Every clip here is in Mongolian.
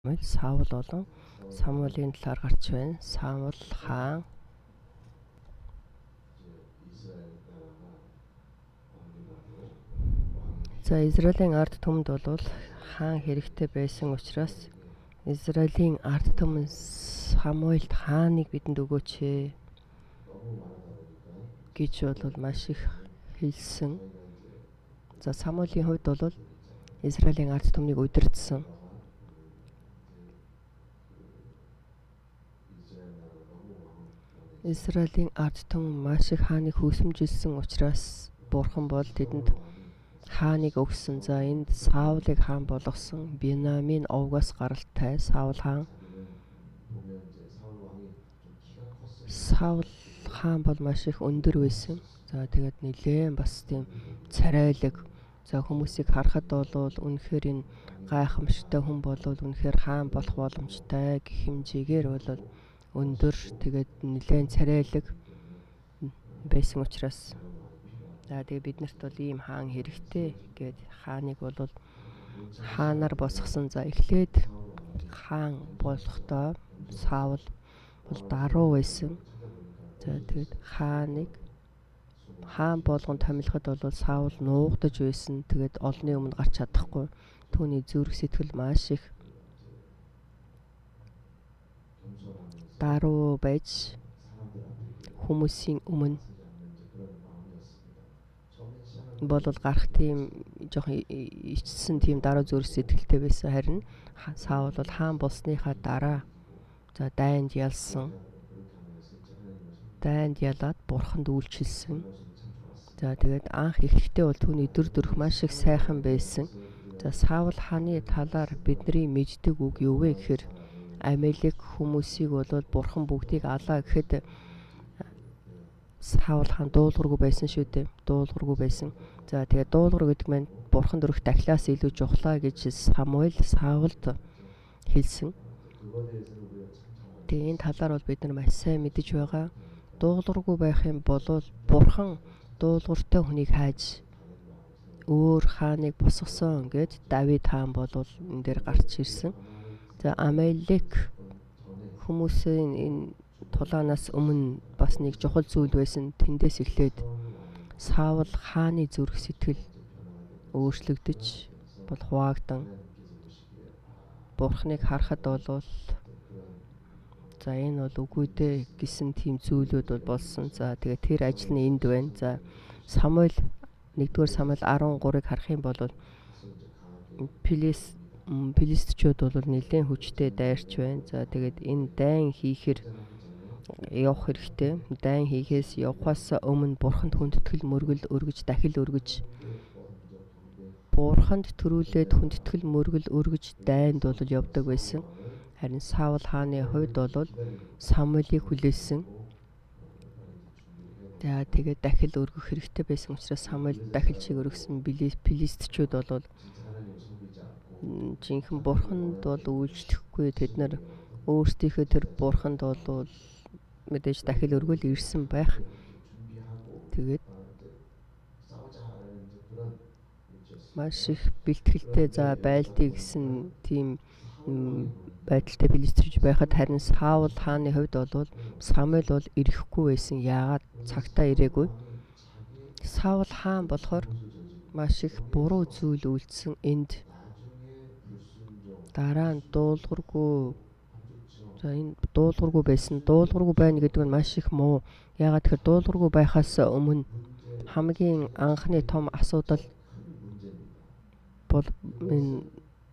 Саул болон Самуэлийн талаар гарч байна. Саул хаан Израилийн ард түмэнд бол хаан хэрэгтэй байсан учраас Израилийн ард түмэн Самуэльд хааныг бидэнд өгөөч гэж бол маш их хэлсэн. Самуэлийн хувьд бол Израилийн ард түмнийг удирдсан. Израилийн ард түмэн маш их хааныг хүсэмжилсэн учраас Бурхан бол тэдэнд хааныг өгсөн. Энд Саулыг хаан болгосон. Беньямин овгоос гаралтай Саул хаан. Саул хаан бол маш их өндөр байсан. Тэгээд нэлээд бас тийм царайлаг. Хүмүүсийг харахад бол үнэхээр энэ гайхамшигтай хүн бол үнэхээр хаан болох боломжтой гэх хэмжээгээр бол өндөр, тэгээд нэлээд царайлаг байсан учраас тэгээд биднэрт бол ийм хаан хэрэгтэй гэд хааныг бол хаанаар босгосон. Эхлээд хаан болохдоо Саул бол даруу байсан. Тэгээд хааныг хаан болгон томилоход бол Саул нуугдаж байсан. Тэгээд олны өмнө гарч чадахгүй. Түүний зүрх сэтгэл маш их даруу байж хүмүүсийн өмнө бол гарах тийм жоохон ичсэн тийм даруу зүрх сэтгэлтэй байсан. Харин Саул бол хаан болсныхаа дараа дайнд ялсан. Дайнд ялаад Бурханд үйлчилсэн. Тэгээд анх эхлэхдээ бол түүний дүрх маш их сайхан байсан. Саул хааны талаар бидний мэддэг үг юу вэ гэхээр Амелик хүмүүсийг бол Бурхан бүгдийг алаа гэхэд Саул хаан дуулуургүй байсан шүү дээ. Дуулуургүй байсан. Тэгээд дуулуур гэдэг нь Бурхан дөрөх дахлаас илүү чухлаа гэж Самуэль Саулд хэлсэн. Тэгээд энэ талаар бол бид нар маш сайн мэдэж байгаа. Дуулуургүй байх юм бол Бурхан дуулууртай хүнийг хайж өөр хааныг босгосон гэж Давид хаан бол энэ дээр гарч ирсэн. Амелик хүмүүсийн энэ тулаанаас өмнө бас нэг чухал зүйл байсан. Тэндээс эхлээд Саул хааны зүрх сэтгэл өөрчлөгдөж бол хуваагдан Бурханыг харахад бол энэ бол үгүй дээ гэсэн тийм зүйлүүд бол болсон. Тэгээд тэр ажил нь энд байна. Самуэль 1-р Самуэль 13-ыг харах юм бол Филистичүүд бол нэлээд хүчтэй дайрч байна. Тэгээд энэ дайн хийхээр явах хэрэгтэй. Дайн хийхээс явахаас өмнө Бурханд хүндэтгэл мөргөл өргөж дахил өргөж Бурханд төрүүлээд хүндэтгэл мөргөл өргөж дайнд бол явдаг байсан. Харин Саул хааны хувьд бол Самуэлийг хүлээсэн. Тэгээд дахил өргөх хэрэгтэй байсан учраас Самуэль дахил чиг өргөсөн. Филистичүүд бол жинхэнэ Бурханд бол үйлчлэхгүй. Тэд нар өөрсдийнхөө тэр Бурханд бол мэдээж дахил өргөл ирсэн байх. Тэгээд маш их бэлтгэлтэй байлдыг гэсэн тийм байдалтай Филистич байхад харин Саул хааны хувьд бол Самуэль бол ирэхгүй байсан. Яагаад цагтаа ирээгүй? Саул хаан болохоор маш их буруу зүйл үйлдсэн. Энд дараа нь дуулуургүй энэ дуулуургүй байсан. Дуулуургүй байна гэдэг нь маш их муу. Яагаад тэгэхээр дуулуургүй байхаас өмнө хамгийн анхны том асуудал бол энэ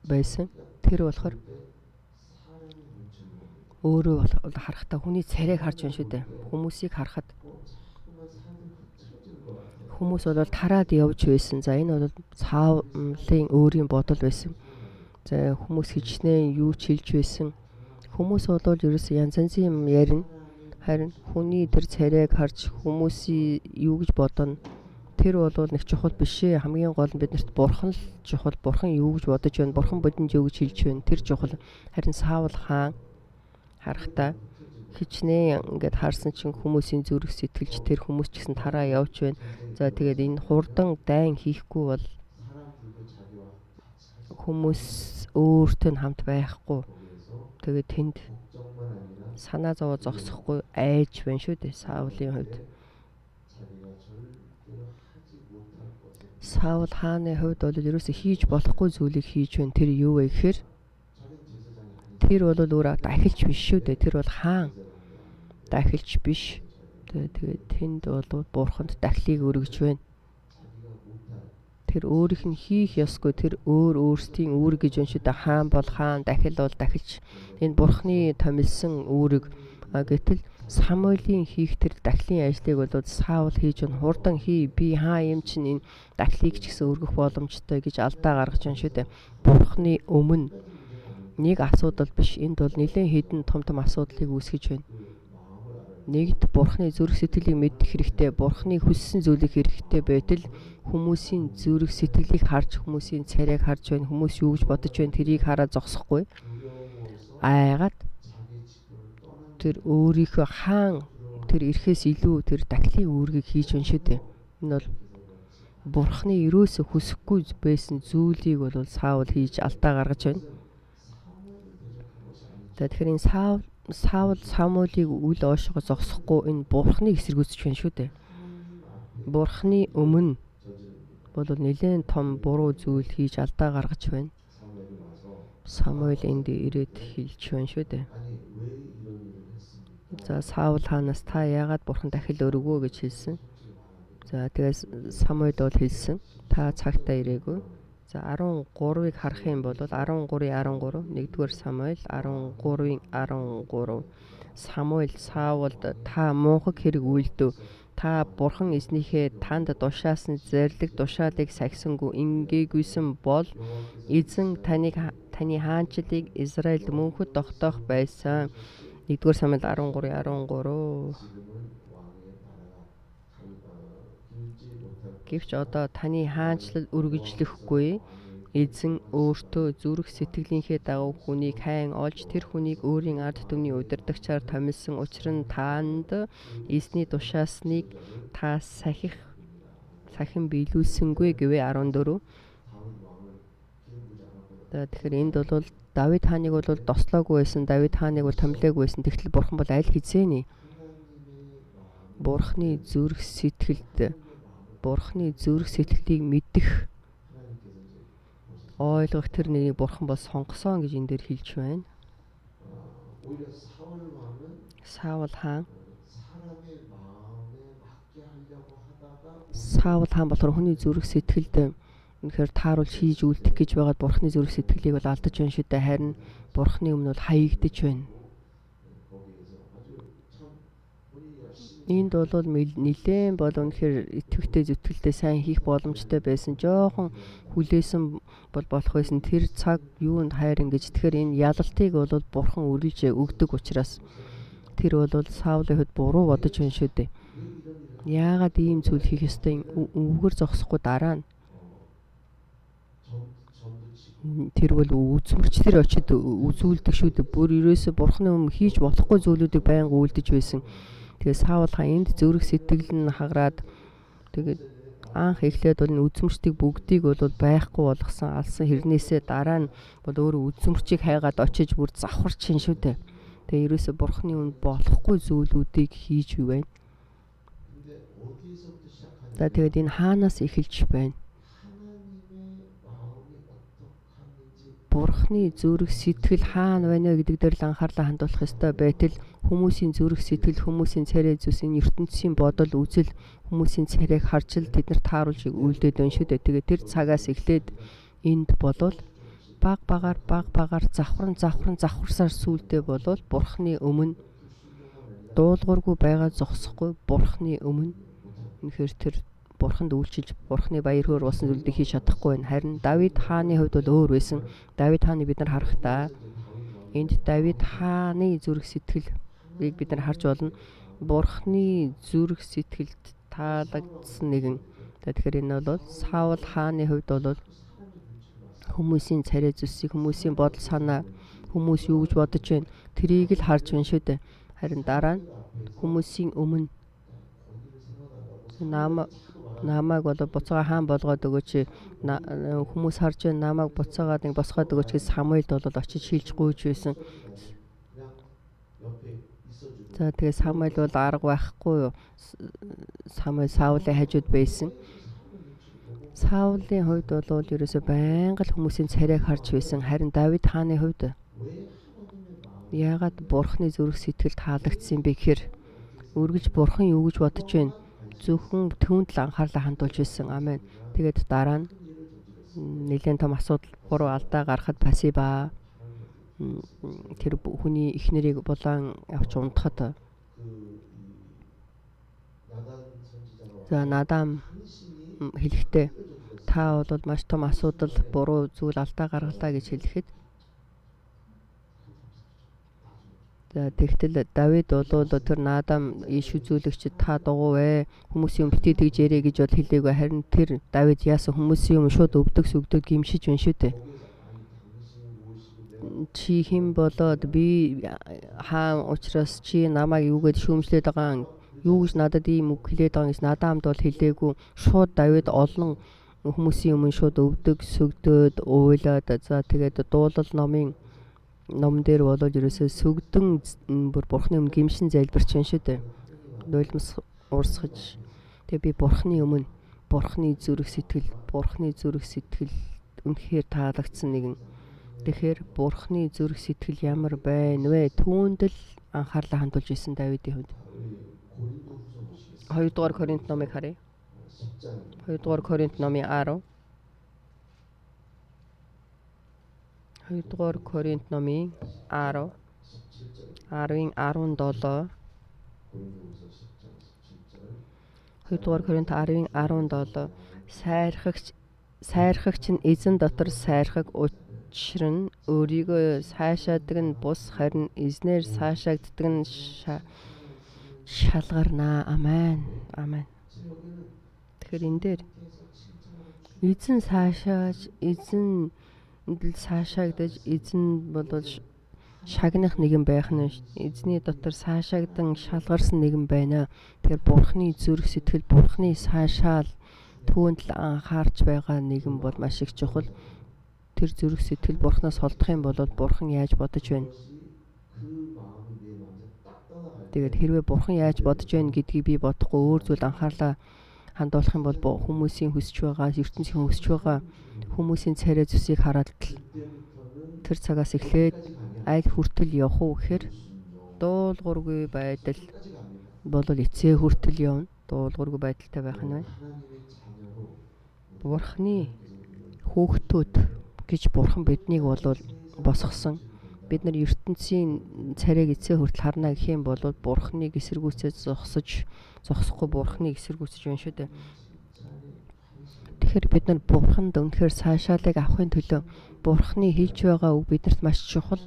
байсан. Тэр болохоор өөрөө харахтаа хүний царайг харж байна шүү дээ. Хүмүүсийг харахад хүмүүс бол тараад явж байсан. Энэ бол Саулын өөрийн бодол байсан. Хүмүүс хичнээн юу ч хэлж байсан. Хүмүүс бол ерөөсөө янз янзын юм ярина. Харин хүний тэр царайг харж хүмүүсийн юу гэж бодоно. Тэр бол нэг чухал биш ээ. Хамгийн гол нь биднэрт Бурхан л чухал. Бурхан юу гэж бодож байна? Бурхан бидэнд юу гэж хэлж байна? Тэр чухал. Харин Саул хаан харахтаа хичнээн ингээд харсан чинь хүмүүсийн зүрх сэтгэлж тэр хүмүүс ч гэсэн тараа явж байна. Тэгээд энэ хурдан дайн хийхгүй бол хүмүүс өөртөө хамт байхгүй. Тэгээд тэнд санаа зовоо зогсохгүй айж байна шүү дээ Саулын хувьд. Саул хааны хувьд бол ерөөсө хийж болохгүй зүйлийг хийж байна. Тэр юу вэ гэхээр тэр бол өөрөө дахилч биш шүү дээ. Тэр бол хаан дахилч биш. Тэгээд тэнд бол бурханд дахлыг өргөж байна. Тэр өөрийнх нь хийх ёсгүй, тэр өөрсдийн үүрэг гэж байна шүү дээ. Хаан бол хаан, дахил бол дахилч. Энэ бурхны томилсон үүрэг. Гэтэл Самуэлийн хийх тэр дахлын ажлыг бол Саул хийж байна. Хурдан хий, би хаа юм чинь энэ дахлыг ч гэсэн өргөх боломжтой гэж алдаа гаргаж байна шүү дээ. Бурхны өмнө нэг асуудал биш. Энд бол нэлээд хэдэн том асуудлыг үүсгэж байна. Нэгд бурхны зүрх сэтгэлийг мэдэх хэрэгтэй, бурхны хүссэн зүйлийг хэрэгтэй байтал хүмүүсийн зүрх сэтгэлийг харж, хүмүүсийн царайг харж байна, хүмүүс юу гэж бодож байна, тэрийг хараад зогсохгүй. Айгаад тэр өөрийнхөө хаан тэр ирэхээс илүү тэр дахлын үүргийг хийж байна шүү дээ. Энэ бол бурхны ерөөсө хүсэхгүй байсан зүйлийг бол Саул хийж алдаа гаргаж байна. Тэгэхээр энэ Саул Самуэлийг үл оошгоо зогсохгүй энэ бурхныг эсэргүүцэж байна шүү дээ. Бурхны өмнө бол нэлээд том буруу зүйл хийж алдаа гаргаж байна. Самуэль энд ирээд хэлж байна шүү дээ. За Саул хаанаас та яагаад бурхан дахил өргөвөө гэж хэлсэн. За тэгээс Самуэль бол хэлсэн. Та цагтаа ирээгүй. За 13-ыг харах юм бол 13:13 1-р Самуэль 13:13 Самуэль Саулд та мунхаг хэрэг үйлдэв. Та бурхан эзнийхээ танд тушаасан зэрлэг тушаалыг сахисангүй ингээгүйсэн бол эзэн таны хаанчлалыг Израильд мөнхөд тогтоох байсан. 1-р Самуэль 13:13 Гэвч одоо таны хаанчлал үргэлжлэхгүй эзэн өөртөө зүрх сэтгэлийнхээ дагуу хүнийг хайн олж тэр хүнийг өөрийн ард түмний удирдагчаар томилсон учир нь таанд эзний тушаасныг та сахин биелүүлсэнгүй гэвэ 14. Тэгэхээр энд бол Давид хааныг бол дослоогүй байсан, Давид хааныг бол томилоогүй байсан. Тэгтэл бурхан бол аль хэзээний бурхны зүрх сэтгэлийг мэдэх ойлгох тэр нэг бурхан бол сонгосон гэж энэ дээр хэлж байна. Саул хаан болохоор хүний зүрх сэтгэлд үнэхээр тааруулж хийж үлдэх гэж байгаад бурхны зүрх сэтгэлийг бол алдаж байна шүү дээ. Харин бурхны өмнө бол хаягдж байна. Энд бол нэлээд бол үнэхээр итгэвтэй зүтгэлтэй сайн хийх боломжтой байсан. Жоохон хүлээсэн бол болох байсан. Тэр цаг юунд хайрын гэж. Тэгэхээр энэ ялалтыг бол бурхан үргэлж өгдөг учраас тэр бол Саулын хувьд буруу бодож байна шүү дээ. Яагаад ийм зүйл хийх ёстой? Үгээр зогсохгүй дараа нь тэр бол үзмэрчлэр очиод үзүүлдэг шүү дээ. Бүр ерөөсө бурханы өмнө хийж болохгүй зүйлүүдийг байнга үлдэж байсан. Тэгээ Саул хаан энд зүрх сэтгэл нь хагараад тэгээд анх эхлээд бол үзмэрчдийг бүгдийг бол байхгүй болгосон алсан хэрнээсээ дараа нь бол өөрөө үзмэрчийг хайгаад очиж бүр завхарч чинь шүү дээ. Тэгээ ерөөсө бурханы өмнө болохгүй зүйлүүдийг хийж байна. За тэгээд энэ хаанаас эхэлж байна? Бурхны зүрх сэтгэл хаана байна вэ гэдэг дээр л анхаарлаа хандуулах ёстой байтал хүмүүсийн зүрх сэтгэл, хүмүүсийн царай зүс, энэ ертөнцийн бодол, үзэл, хүмүүсийн царайг харж л тэднэрт тааруулж үйлдээд байна шүү дээ. Тэгээ тэр цагаас эхлээд энд болвол баг багаар завхарсаар сүулдэ болвол бурхны өмнө дуулуургүй байгаа зогсохгүй бурхны өмнө үнэхээр тэр бурханд үйлчилж бурхны баяр хөөр болсон зүйлийг хийж чадахгүй байна. Харин Давид хааны хувьд бол өөр байсан. Давид хааны бид нар харахтаа энд Давид хааны зүрх сэтгэлийг бид нар харж болно. Бурхны зүрх сэтгэлд таалагдсан нэгэн. Тэгэхээр энэ бол Саул хааны хувьд бол хүмүүсийн царай зүсийг, хүмүүсийн бодол санаа, хүмүүс юу гэж бодож байна тэрийг л харж байна шүү дээ. Харин дараа нь хүмүүсийн өмнө намайг бол буцаага хаан болгоод өгөөч. Хүмүүс харж байна намайг буцаагаад нэг босгоод өгөөч гэж Самуэлд бол очиж шилж гүйж байсан. За тэгээ Самуэль бол арга байхгүй юу? Самуэль Саулын хажууд байсан. Саулын хувьд бол ерөөсөө байнга л хүмүүсийн царайг харж байсан. Харин Давид хааны хувьд яагаад Бурхны зүрх сэтгэл таалагдсан бэ гэхээр үргэлж Бурхан юу гэж бодож байна? Зөвхөн түүнд л анхаарлаа хандуулж байсан. Амен. Тэгээд дараа нь нэлээд том асуудал буруу алдаа гарахад пассива тэр хүний эхнэрийг булаан авч унтахад за Надам хэлэхдээ та бол маш том асуудал буруу зүйл алдаа гаргалаа гэж хэлэхэд за тэгтэл Давид бол тэр Надам иш үзүүлэгч та дугуй хүмүүсийн битээ тэгж ярэ гэж бол хэлээгүй. Харин тэр Давид яасан хүмүүсийн юм шууд өвдөг сүгдөг гимшиж байна шүү дээ. Чи хэн болоод би хаан учраас чи намайг юугээд шүүмжлээд байгаа юу гэж надад ийм үг хэлээд байгаа гэж Надамд бол хэлээгүй. Шууд Давид олон хүмүүсийн өмнө шууд өвдөг сүгдөөд уйлаад за тэгээд дуулал ном дээр бол ерөөсөө сүгдэн бүр Бурхны өмнө гимшин залбирч байна шүү дээ. Нулимс урсгаж тэгээ би Бурхны өмнө Бурхны зүрх сэтгэл үнэхээр таалагдсан нэгэн. Тэгэхээр Бурхны зүрх сэтгэл ямар байна вэ? Түүнд л анхаарлаа хандуулж исэн Давидын хувьд. 2 дугаар Коринт номыг харъя. 2 дугаар Коринт номын 10. 2 дугаар Коринт номын 10. 10-ын 17. 2 дугаар Коринт 10-ын 17. Сайрхагч нь эзэн дотор сайрхаг учир нь өөрийгөө сайшаадаг нь бус харин эзнэр сайшаагддаг нь шалгарнаа. Амен. Амен. Тэгэхээр энэ дээр эзэн сайшаагдаж эзэн бодол шагнах нэгэн байх нь эзний дотор сайшаагдан шалгарсан нэгэн байна. Тэгэхээр Бурхны зүрх сэтгэл Бурхны сайшаал түүнд л анхаарч байгаа нэгэн бол маш их чухал. Тэр зүрх сэтгэл Бурхнаас холдох юм бол Бурхан яаж бодож байна? Тэгээд хэрвээ Бурхан яаж бодож байна гэдгийг би бодохгүй өөр зүйл анхаарлаа хандуулах юм бол хүмүүсийн хүсэж байгаа, ертөнцийн хүсэж байгаа хүмүүсийн царай зүсийг хараад тэр цагаас эхлээд аль хүртэл явах уу гэхээр дуулуургүй байдал бол эцээ хүртэл явна. Дуулуургүй байдалтай байх нь байна. Бурхны хөөгтүүд гэж Бурхан биднийг бол босгосон. Бид нар ертөнцийн царайг эцээ хүртэл харна гэх юм бол Бурхныг эсэргүүцэж зогсохгүй Бурхныг эсэргүүцэж байна шүү дээ. Тэгэхээр бид нар Бурханд үнэхээр сайшаалыг авахын төлөө Бурхны хэлж байгаа үг биднэрт маш чухал.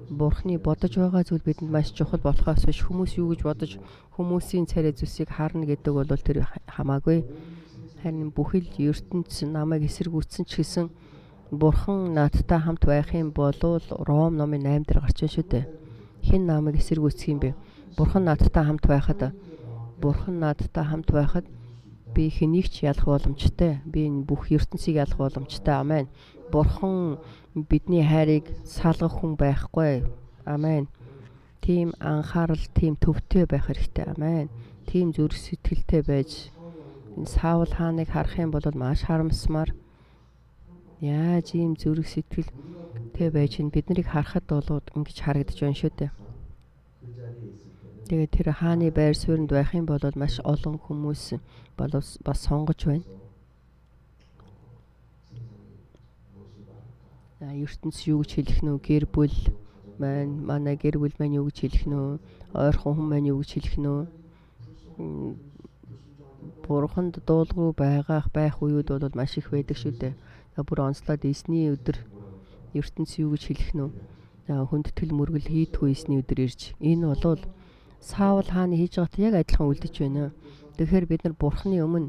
Бурхны бодож байгаа зүйл бидэнд маш чухал болохоос биш хүмүүс юу гэж бодож хүмүүсийн царай зүсийг харна гэдэг бол тэр хамаагүй. Харин бүхэл ертөнц намайг эсэргүүцсэн ч гэсэн Бурхан надтай хамт байх юм бол Ром номын 8 дээр гарч байна шүү дээ. Хэн намайг эсэргүүцэх юм бэ? Бурхан надтай хамт байхад би хэнийг ч ялах боломжтой. Би энэ бүх ертөнцийг ялах боломжтой. Амен. Бурхан бидний хайрыг салгах хүн байхгүй. Амен. Тийм анхаарал, тийм төвтэй байх хэрэгтэй. Амен. Тийм зүрх сэтгэлтэй байж Саул хааныг харах юм бол маш харамсмаар яаж ийм зүрх сэтгэлтэй байж биднийг харахад бол ингэж харагдаж байна шүү дээ. Тэгээд тэр хааны байр сууринд байх юм бол маш олон хүмүүс бас сонгож байна. ертөнц юу гэж хэлэх нь гэр бүл маань манай гэр бүл маань юу гэж хэлэх нь ойрхон хүн маань юу гэж хэлэх нь Бурханд дуулгүй байх үеуд бол маш их байдаг шүү дээ. Бүр онцлоод эсний өдөр ертөнц юу гэж хэлэх нь хүндэтгэл мөргөл хийдгүй эсний өдөр ирж энэ бол Саул хааны хийж байгаатай яг адилхан үлдэж байна. Тэгэхээр бид нар Бурханы өмнө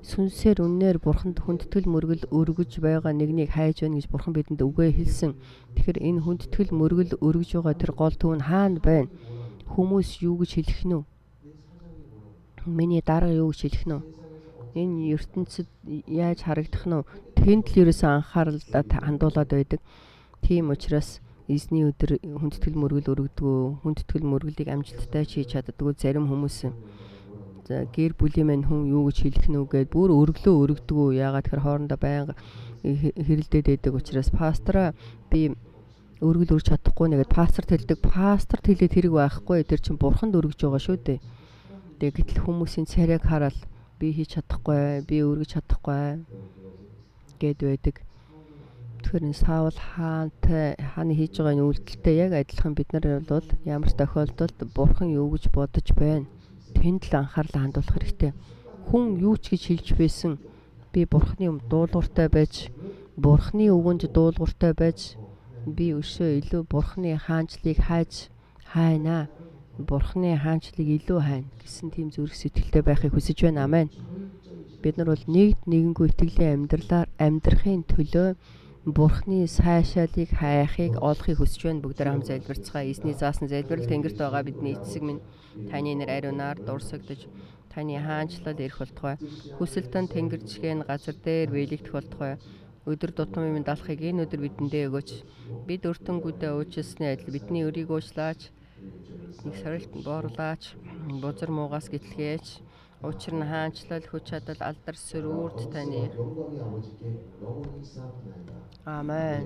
сүнсээр үннээр Бурханд хүндэтгэл мөргөл өргөж байгаа нэгнийг хайж байна гэж Бурхан бидэнд үгээ хэлсэн. Тэгэхээр энэ хүндэтгэл мөргөл өргөж байгаа тэр гол төв нь хаана байна? Хүмүүс юу гэж хэлэх нь? Миний дарга юу гэж хэлэх нь? Энэ ертөнцид яаж харагдах нь вэ? Тэнд л ерөөсөө анхааралдаа хандуулаад байдаг. Тийм учраас эзний өдөр хүндэтгэл мөргөл өргөдгөө, хүндэтгэл мөргөлийг амжилттай хийж чаддаггүй зарим хүмүүс за гэр бүлийн мань хүн юу гэж хэлэх нь үгээд бүр өргөлөө өргөдгөө. Яагаад тэгэхээр хоорондоо байнга хэрэлдээд байдаг учраас пастораа би өргөл өрж чадахгүй нэгэд пасторт хэлдэг. Пасторт хэлээд хэрэг байхгүй. Тэр чинь бурханд өргөж байгаа шүү дээ. Тэгээ гэтэл хүмүүсийн царайг хараад би хийж чадахгүй, би өргөж чадахгүй гэд байдаг. Тэгэхээр энэ Саул хааны хийж байгаа энэ үйлдэлтэй яг адилхан бид нар бол ямар ч тохиолдолд бурхан юу гэж бодож байна. Тэнд л анхаарлаа хандуулах хэрэгтэй. Хүн юу ч гэж хэлж байсан би бурханы өмнө дуулууртай байж, бурханы үгэнд дуулууртай байж би өшөө илүү бурханы хаанчлыг хайнаа. Бурханы хаанчлыг илүү хайна гэсэн тийм зүрх сэтгэлтэй байхыг хүсэж байна. Амен. Бид нар бол нэгэнгүй итгэлийн амьдралаар амьдрахын төлөө Бурхны сайшаалыг хайхыг олохыг хүсэж байна. Бүгдээр хам залбирцгаая. Эзний заасан залбирал тэнгэрт байгаа бидний эцэг минь таны нэр ариунаар дурсагдж таны хаанчлал ирэх болтугай. Хүсэлтэн тэнгэрчгэн газар дээр биелэгдэх болтугай. Өдөр тутмын минь далахыг энэ өдөр бидэндээ өгөөч. Бид өртөнгүүдээ уучлсны адил бидний өрийг уучлаач. Нэг сорилт боорлаач. Бузар муугаас гэтлгээч. Учир нь хаанчлал хүч чадал алдар сүрүүрт таны. Амен.